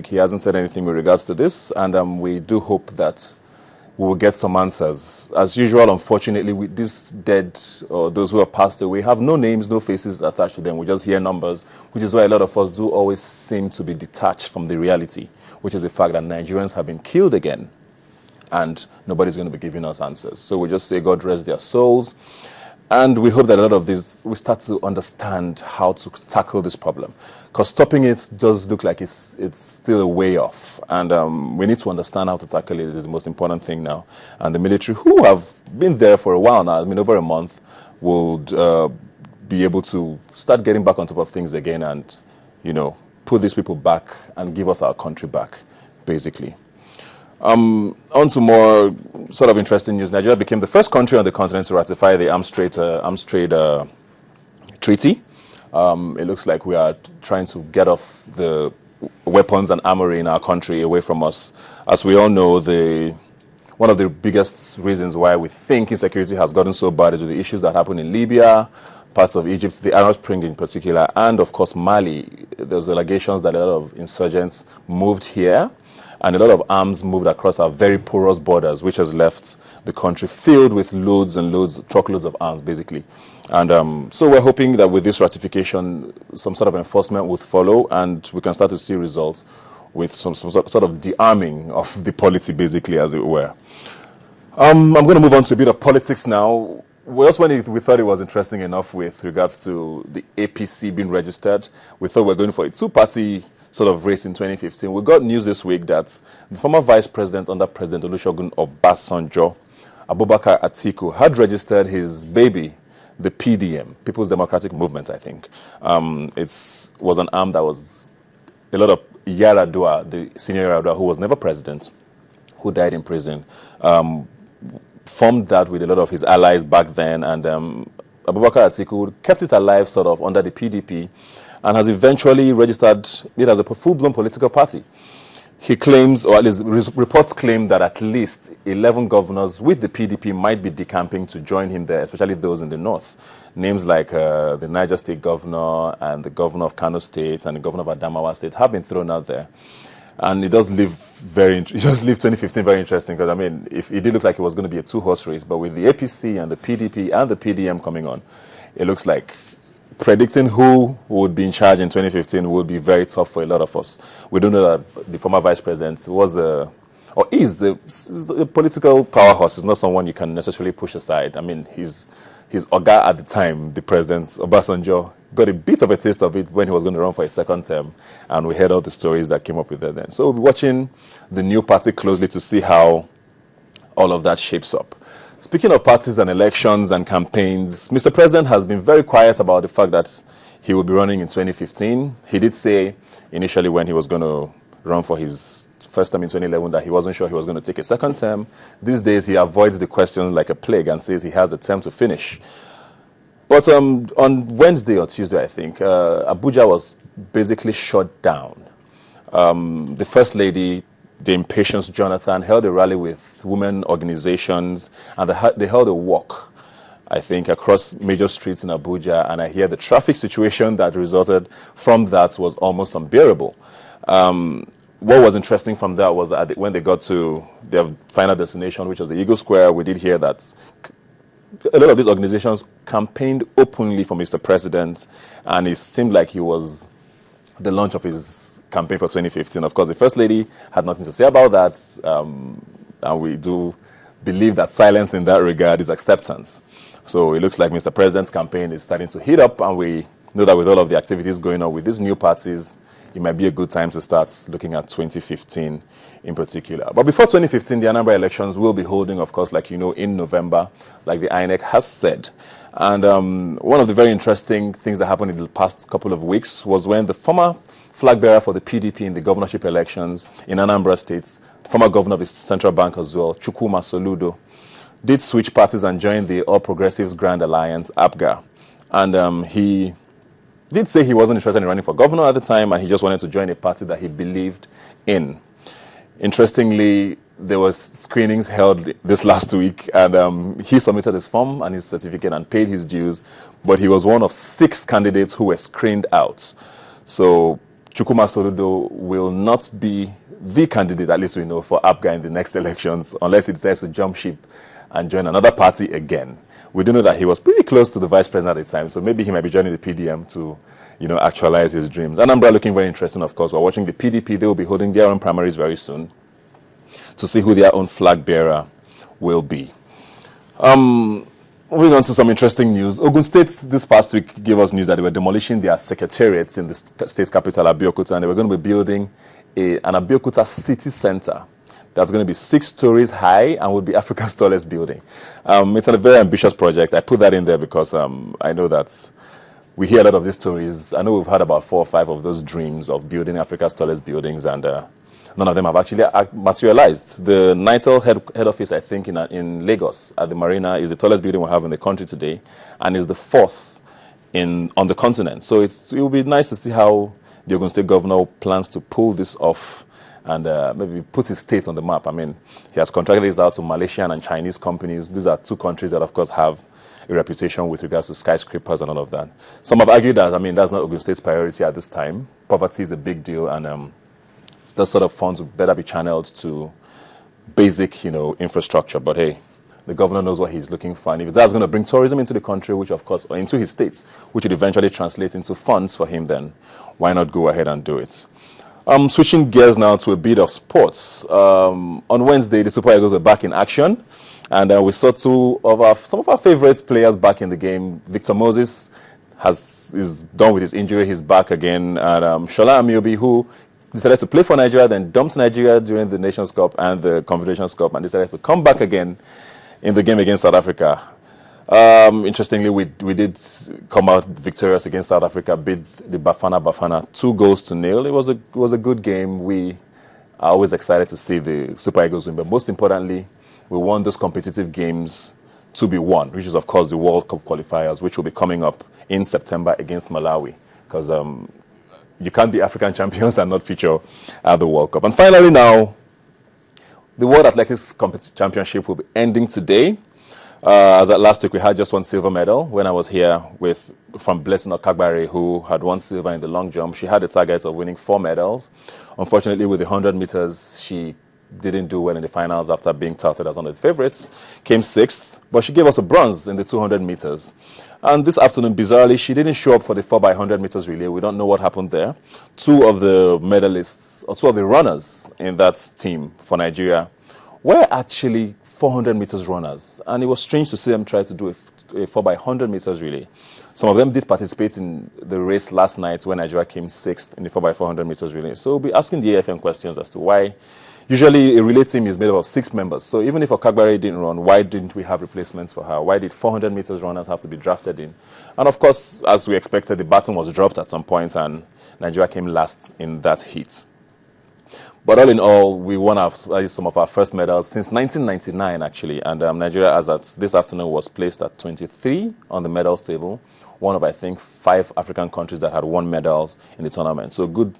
He hasn't said anything with regards to this, and we do hope that we will get some answers. As usual, unfortunately, with these dead or those who have passed away have no names, no faces attached to them. We just hear numbers, which is why a lot of us do always seem to be detached from the reality, which is the fact that Nigerians have been killed again, and nobody's going to be giving us answers. So we just say, God rest their souls. And we hope that a lot of this, we start to understand how to tackle this problem. Because stopping it does look like it's still a way off. And we need to understand how to tackle it is the most important thing now. And the military, who have been there for a while now, I mean over a month, would be able to start getting back on top of things again and, you know, put these people back and give us our country back, basically. On to more sort of interesting news. Nigeria became the first country on the continent to ratify the Arms Trade Treaty. It looks like we are trying to get off the weapons and armory in our country away from us. As we all know, one of the biggest reasons why we think insecurity has gotten so bad is with the issues that happen in Libya, parts of Egypt, the Arab Spring in particular, and of course Mali. There's allegations that a lot of insurgents moved here, and a lot of arms moved across our very porous borders, which has left the country filled with loads and loads, truckloads of arms, basically. And so we're hoping that with this ratification, some sort of enforcement would follow, and we can start to see results with some sort of dearming of the polity, basically, as it were. I'm going to move on to a bit of politics now. We thought it was interesting enough with regards to the APC being registered. We thought we were going for a two-party sort of race in 2015. We got news this week that the former vice president under President Olusegun Obasanjo, Abubakar Atiku, had registered his baby, the PDM, People's Democratic Movement, I think. It was an arm that was a lot of Yaradua, the senior Yaradua, who was never president, who died in prison, formed that with a lot of his allies back then, and Abubakar Atiku kept it alive sort of under the PDP, and has eventually registered it as a full-blown political party. He claims, or at least reports claim, that at least 11 governors with the PDP might be decamping to join him there, especially those in the north. Names like the Niger State governor and the governor of Kano State and the governor of Adamawa State have been thrown out there. And it does leave 2015 very interesting, because, I mean, it did look like it was going to be a two-horse race, but with the APC and the PDP and the PDM coming on, it looks like predicting who would be in charge in 2015 would be very tough for a lot of us. We don't know that the former vice president is a political powerhouse. He's not someone you can necessarily push aside. I mean, his Oga at the time, the president, Obasanjo, got a bit of a taste of it when he was going to run for a second term, and we heard all the stories that came up with it then. So we'll be watching the new party closely to see how all of that shapes up. Speaking of parties and elections and campaigns, Mr. President has been very quiet about the fact that he will be running in 2015. He did say initially when he was going to run for his first term in 2011 that he wasn't sure he was going to take a second term. These days he avoids the question like a plague and says he has a term to finish. But on Wednesday or Tuesday, I think, Abuja was basically shut down. The First Lady, Dame Patience Jonathan, held a rally with women organizations, and they held a walk, I think, across major streets in Abuja, and I hear the traffic situation that resulted from that was almost unbearable. What was interesting from that was that when they got to their final destination, which was the Eagle Square, we did hear that a lot of these organizations campaigned openly for Mr. President, and it seemed like he was the launch of his campaign for 2015. Of course, the First Lady had nothing to say about that, and we do believe that silence in that regard is acceptance. So it looks like Mr. President's campaign is starting to heat up, and we know that with all of the activities going on with these new parties, it might be a good time to start looking at 2015 in particular. But before 2015, the Anambra elections will be holding, of course, like you know, in November, like the INEC has said. And one of the very interesting things that happened in the past couple of weeks was when the former flag bearer for the PDP in the governorship elections in Anambra State, former governor of the central bank as well, Chukwuma Soludo, did switch parties and join the All Progressives Grand Alliance, APGA. And he did say he wasn't interested in running for governor at the time, and he just wanted to join a party that he believed in. Interestingly, there was screenings held this last week, and he submitted his form and his certificate and paid his dues, but he was one of 6 candidates who were screened out. So Chukwuma Soludo will not be the candidate, at least we know, for APGA in the next elections, unless he decides to jump ship and join another party again. We do know that he was pretty close to the vice president at the time, so maybe he might be joining the PDM to, actualize his dreams. Anambra looking very interesting, of course. We're watching the PDP. They will be holding their own primaries very soon to see who their own flag bearer will be. Moving on to some interesting news. Ogun State this past week gave us news that they were demolishing their secretariats in the state capital, Abeokuta, and they were going to be building an Abeokuta city center that's going to be 6 stories high and would be Africa's tallest building. It's a very ambitious project. I put that in there because I know that we hear a lot of these stories. I know we've had about 4 or 5 of those dreams of building Africa's tallest buildings, and none of them have actually materialized. The NITEL head office, I think, in Lagos at the Marina is the tallest building we have in the country today, and is the 4th on the continent. So it will be nice to see how the Ogun State governor plans to pull this off and maybe put his state on the map. I mean, he has contracted this out to Malaysian and Chinese companies. These are 2 countries that, of course, have a reputation with regards to skyscrapers and all of that. Some have argued that, that's not Ogun State's priority at this time. Poverty is a big deal, and those sort of funds would better be channeled to basic, infrastructure. But hey, the governor knows what he's looking for. And if that's going to bring tourism into the country, which of course, or into his states, which would eventually translate into funds for him, then why not go ahead and do it? Switching gears now to a bit of sports. On Wednesday, the Super Eagles were back in action. And we saw some of our favorite players back in the game. Victor Moses is done with his injury. He's back again. And Shola Amiobi, who decided to play for Nigeria, then dumped Nigeria during the Nations Cup and the Confederations Cup, and decided to come back again in the game against South Africa. Interestingly, we did come out victorious against South Africa, beat the Bafana 2-0. It was a good game. We are always excited to see the Super Eagles win, but most importantly, we won those competitive games to be won, which is, of course, the World Cup qualifiers, which will be coming up in September against Malawi, because you can't be African champions and not feature at the World Cup. And finally now, the World Athletics Championship will be ending today. As at last week, we had just 1 silver medal when I was here from Blessing Okagbare, who had 1 silver in the long jump. She had a target of winning 4 medals. Unfortunately, with the 100 meters, she didn't do well in the finals after being touted as one of the favorites. Came 6th, but she gave us a bronze in the 200 meters. And this afternoon, bizarrely, she didn't show up for the 4x100 meters relay. We don't know what happened there. 2 of the medalists, or 2 of the runners in that team for Nigeria, were actually 400 meters runners. And it was strange to see them try to do a 4x100 meters relay. Some of them did participate in the race last night when Nigeria came 6th in the 4x400 meters relay. So we'll be asking the AFM questions as to why. Usually a relay team is made up of 6 members. So even if Okagbare didn't run, why didn't we have replacements for her? Why did 400 meters runners have to be drafted in? And of course, as we expected, the baton was dropped at some point and Nigeria came last in that heat. But all in all, we won some of our first medals since 1999, actually. And Nigeria, as at this afternoon, was placed at 23 on the medals table. One of, I think, 5 African countries that had won medals in the tournament. So good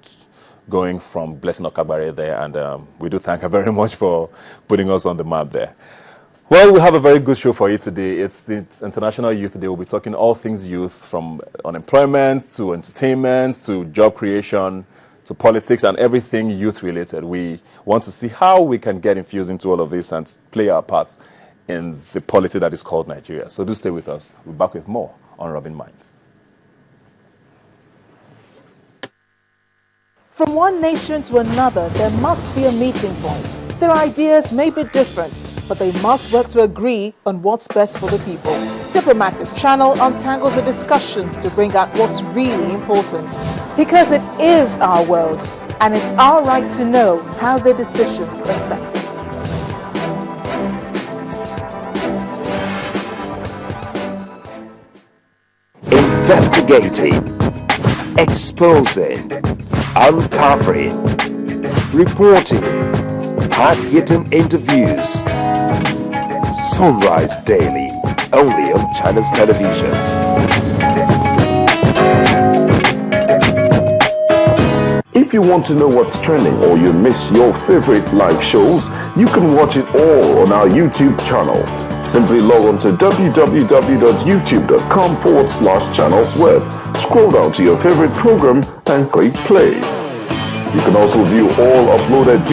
going from Blessing Okagbare there, and we do thank her very much for putting us on the map there. Well, we have a very good show for you today. It's the International Youth Day. We'll be talking all things youth, from unemployment to entertainment to job creation to politics and everything youth related. We want to see how we can get infused into all of this and play our parts in the polity that is called Nigeria. So do stay with us. We'll be back with more on Rubbing Minds. From one nation to another, there must be a meeting point. Their ideas may be different, but they must work to agree on what's best for the people. Diplomatic Channel untangles the discussions to bring out what's really important. Because it is our world, and it's our right to know how their decisions affect us. Investigating, exposing, uncovering, reporting, hard-hitting interviews. Sunrise Daily, only on China's television. If you want to know what's trending or you miss your favorite live shows, you can watch it all on our YouTube channel. Simply log on to www.youtube.com/channelsweb. Scroll down to your favorite program and click play. You can also view all uploaded